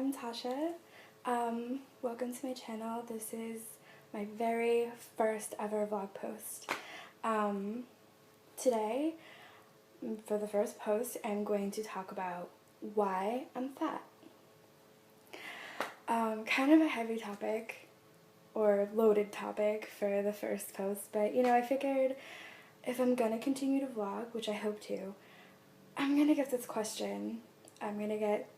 I'm Tasha. Welcome to my channel. This is my very first ever vlog post. Today, for the first post, I'm going to talk about why I'm fat. Kind of a heavy topic, or loaded topic for the first post, but I figured if I'm gonna continue to vlog, which I hope to, I'm gonna get this question. I'm gonna get,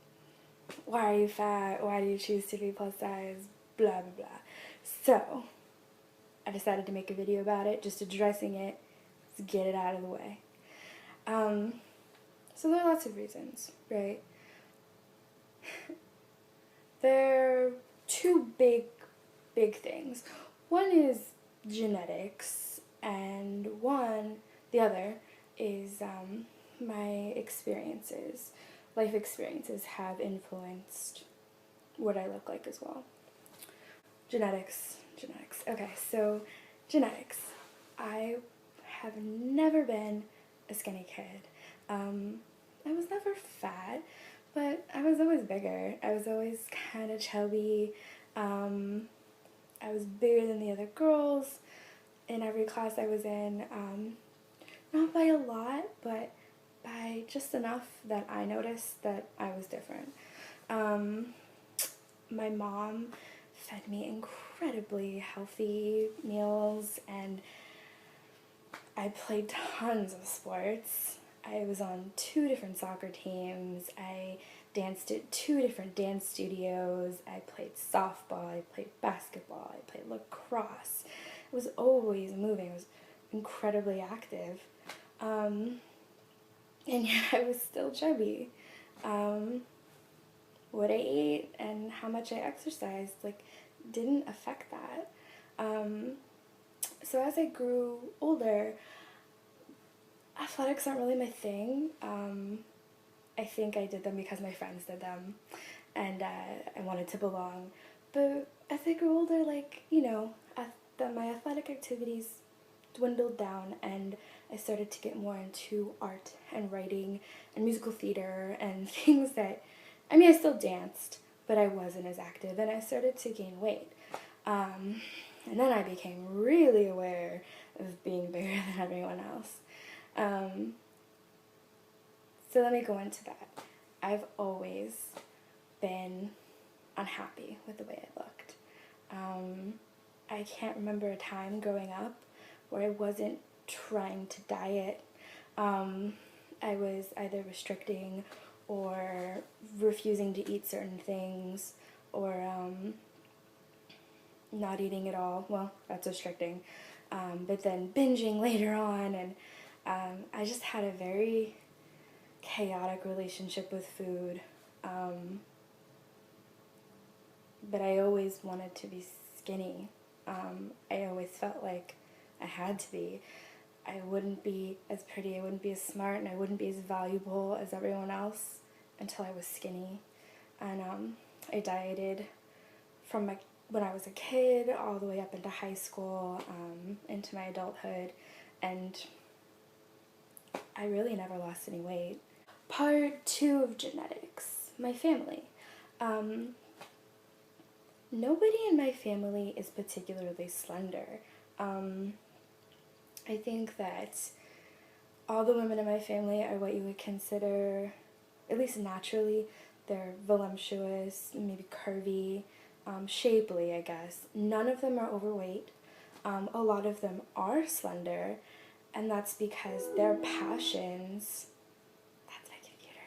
why are you fat? Why do you choose to be plus size? Blah, blah, blah. So, I decided to make a video about it, just addressing it, to get it out of the way. So there are lots of reasons, right? There are two big things. One is genetics, and the other is my experiences. Life experiences have influenced what I look like as well. Genetics. Okay, so genetics. I have never been a skinny kid. I was never fat, but I was always bigger. I was always kind of chubby. I was bigger than the other girls in every class I was in. Not by a lot, but by just enough that I noticed that I was different. My mom fed me incredibly healthy meals, and I played tons of sports. I was on 2 different soccer teams. I danced at 2 different dance studios. I played softball. I played basketball. I played lacrosse. I was always moving. I was incredibly active. And yet I was still chubby. What I ate and how much I exercised, didn't affect that. So as I grew older, athletics aren't really my thing. I think I did them because my friends did them, and I wanted to belong. But as I grew older, my athletic activities dwindled down, and I started to get more into art and writing and musical theater and things that, I still danced, but I wasn't as active, and I started to gain weight. And then I became really aware of being bigger than everyone else. So let me go into that. I've always been unhappy with the way I looked. I can't remember a time growing up where I wasn't trying to diet. I was either restricting or refusing to eat certain things, or not eating at all. Well, that's restricting. But then binging later on, and I just had a very chaotic relationship with food. But I always wanted to be skinny. I always felt like I had to be. I wouldn't be as pretty, I wouldn't be as smart, and I wouldn't be as valuable as everyone else until I was skinny. And I dieted from when I was a kid all the way up into high school, into my adulthood, and I really never lost any weight. Part 2 of genetics, my family. Nobody in my family is particularly slender. I think that all the women in my family are what you would consider, at least naturally, they're voluptuous, maybe curvy, shapely, I guess. None of them are overweight. A lot of them are slender, and that's because their passions, that's my computer,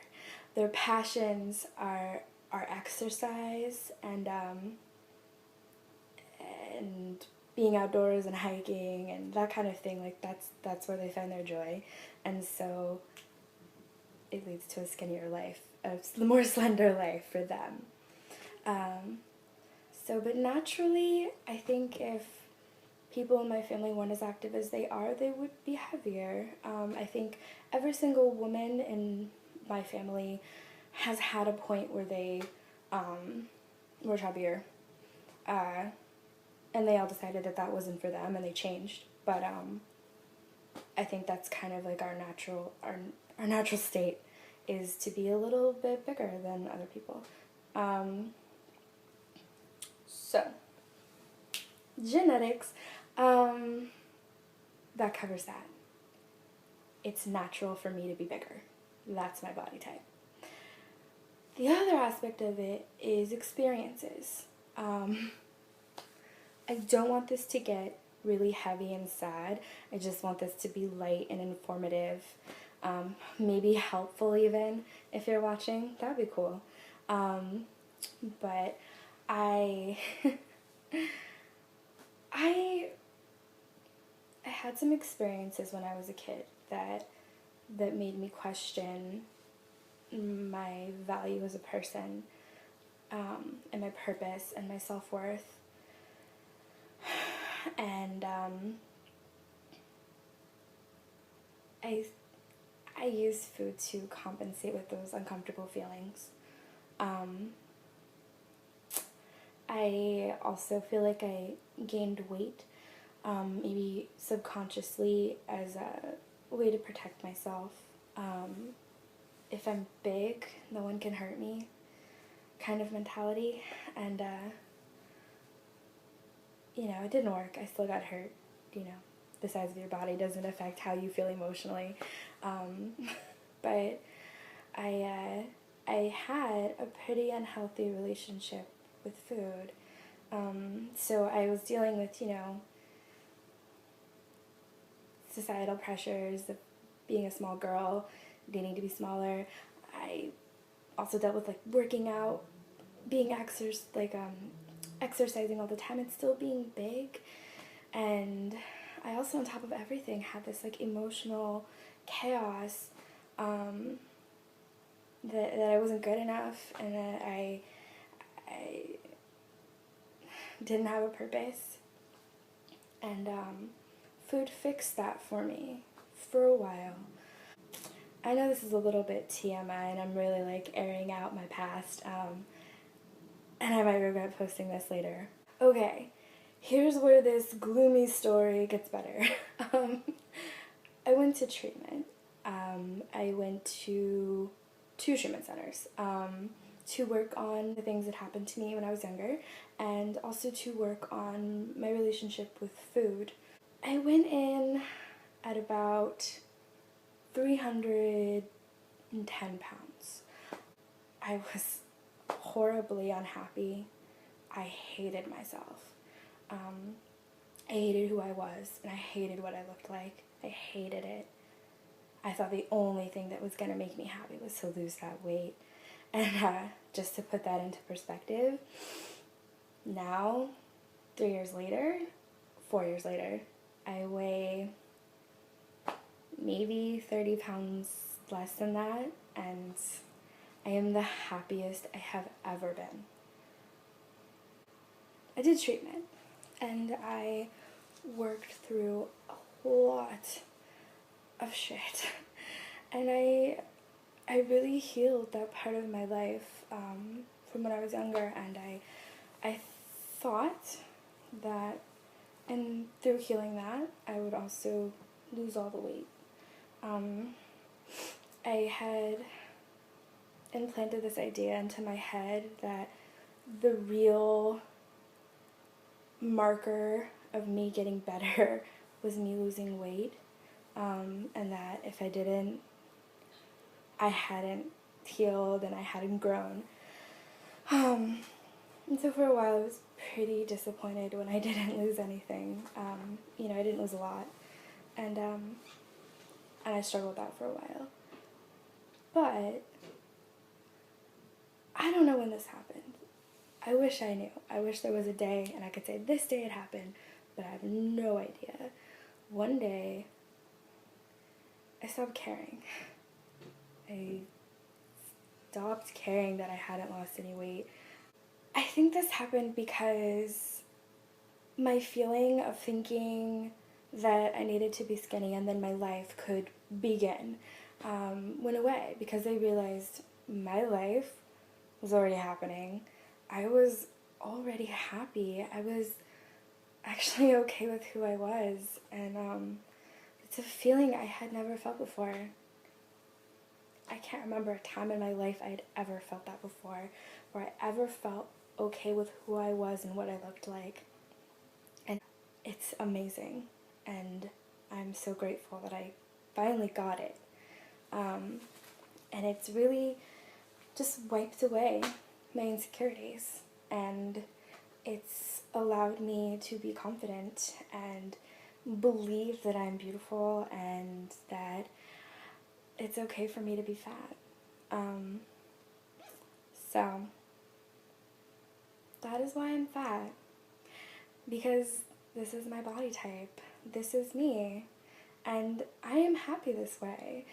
their passions are exercise and being outdoors and hiking and that kind of thing. That's where they find their joy, and so it leads to a skinnier life, a more slender life for them. But naturally, I think if people in my family weren't as active as they are, they would be heavier. I think every single woman in my family has had a point where they were chubbier. And they all decided that wasn't for them, and they changed. But I think that's kind of like our natural state, is to be a little bit bigger than other people. So, genetics, that covers that. It's natural for me to be bigger. That's my body type. The other aspect of it is experiences. I don't want this to get really heavy and sad. I just want this to be light and informative, maybe helpful even, if you're watching. That'd be cool. But I I had some experiences when I was a kid that made me question my value as a person, and my purpose and my self-worth. And I use food to compensate with those uncomfortable feelings. I also feel like I gained weight, maybe subconsciously, as a way to protect myself. If I'm big, no one can hurt me kind of mentality. And, it didn't work. I still got hurt. The size of your body doesn't affect how you feel emotionally. But I had a pretty unhealthy relationship with food. So I was dealing with, societal pressures of being a small girl, needing to be smaller. I also dealt with working out, being exercising all the time and still being big. And I also, on top of everything, had this emotional chaos, that I wasn't good enough, and that I didn't have a purpose. And food fixed that for me for a while. I know this is a little bit TMI, and I'm really airing out my past, and I might regret posting this later. Okay, here's where this gloomy story gets better. I went to treatment. I went to 2 treatment centers, to work on the things that happened to me when I was younger, and also to work on my relationship with food. I went in at about 310 pounds. I was horribly unhappy. I hated myself. I hated who I was, and I hated what I looked like. I hated it. I thought the only thing that was going to make me happy was to lose that weight. And just to put that into perspective, now, 4 years later, I weigh maybe 30 pounds less than that, and I am the happiest I have ever been. I did treatment, and I worked through a lot of shit, and I really healed that part of my life, from when I was younger, and I thought that, and through healing that, I would also lose all the weight. I had implanted this idea into my head that the real marker of me getting better was me losing weight, and that if I didn't, I hadn't healed and I hadn't grown. And so for a while I was pretty disappointed when I didn't lose anything. I didn't lose a lot, and I struggled with that for a while. But I don't know when this happened. I wish I knew. I wish there was a day and I could say this day it happened, but I have no idea. One day, I stopped caring. I stopped caring that I hadn't lost any weight. I think this happened because my feeling of thinking that I needed to be skinny and then my life could begin went away, because I realized my life was already happening. I was already happy. I was actually okay with who I was, and it's a feeling I had never felt before. I can't remember a time in my life I'd ever felt that before, where I ever felt okay with who I was and what I looked like. And it's amazing, and I'm so grateful that I finally got it. And it's really just wiped away my insecurities, and it's allowed me to be confident and believe that I'm beautiful and that it's okay for me to be fat. So that is why I'm fat, because this is my body type, this is me, and I am happy this way.